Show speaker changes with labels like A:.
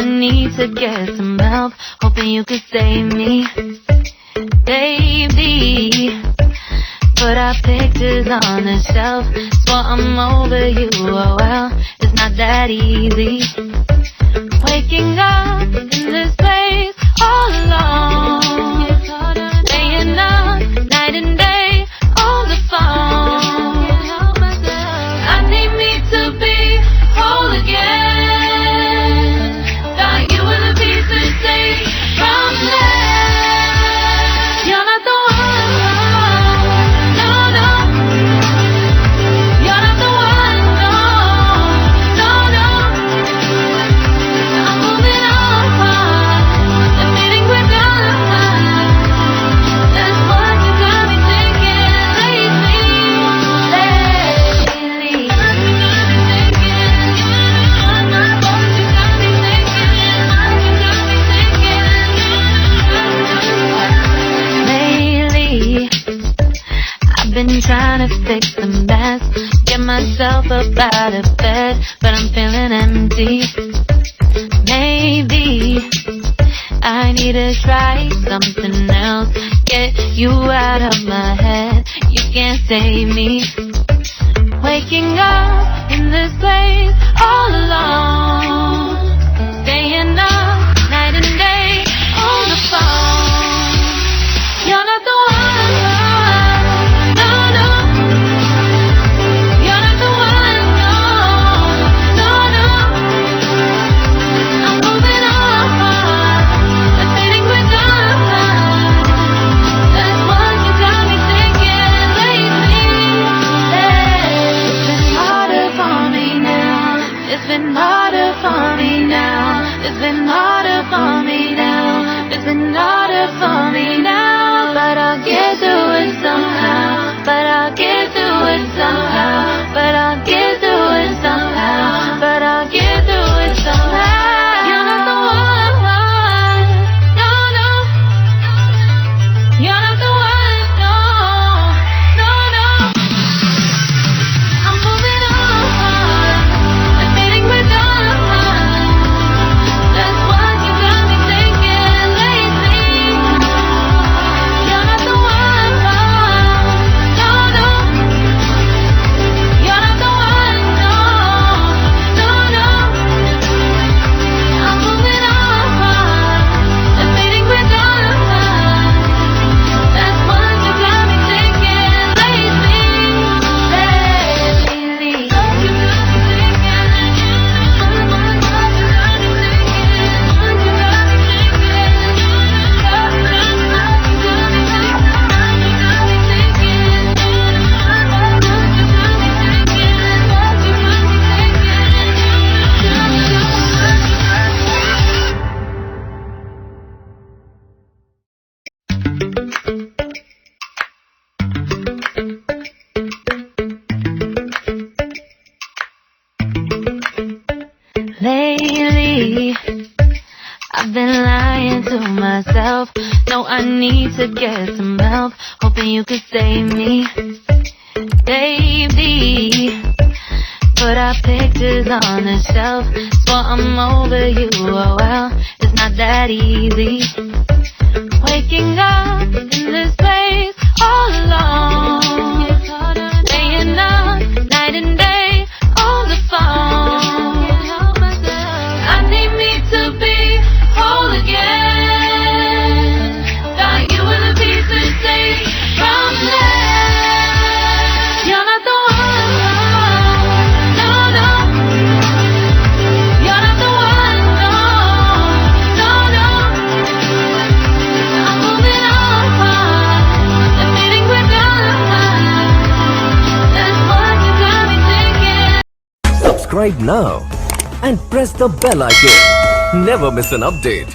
A: need to get some help, hoping you could save me, baby. Put our pictures on the shelf, swore I'm over you, oh well, it's not that easy. Waking up in this place all alone, staying up night and day on the phone. I need me to be whole again. Thought you were the piece to take from there. You're not the one, no, no. You're not the one, no, no, no. I'm moving on, the meeting we're done. That's what you got me thinking lately. I've been trying to fix the mess, get myself up out of bed, but I'm feeling empty. Maybe I need to try something else, get you out of my head. You can't save me. Waking up in this place all alone, staying up night and day on the phone. You're not the one, no, no. You're not the one, no, no, no. I'm moving on, the feeling we're done. That's what you got me thinking lately. It's been harder for me now. It's been harder for me now. It's been harder for me now. It's been harder for me now. But I'll get through it somehow. But I'll get through it somehow. But I'll get through it somehow. But I'll get through it somehow. You're not the one, no, no. You're not the one, no, no, no. I'm moving on, the feeling we're done. That's what you got me thinking lately. You're not the one, no, no. You're not the one, no, no, no. I'm moving on, the feeling we're done. That's what you got me thinking lately. Lately, I've been lying to myself. No, I need to get some help, hoping you could save me, baby. Put our pictures on the shelf, swore I'm over you, oh well, it's not that easy. Waking up in this place all alone, staying up night and day on the phone. I need me to be whole again. Thought you were the piece to take from there. You're not the one, no, no. You're not the one, no, no, no. I'm moving on, the feeling we're done. That's what you got me thinking.
B: Subscribe now and press the bell icon. Never miss an update.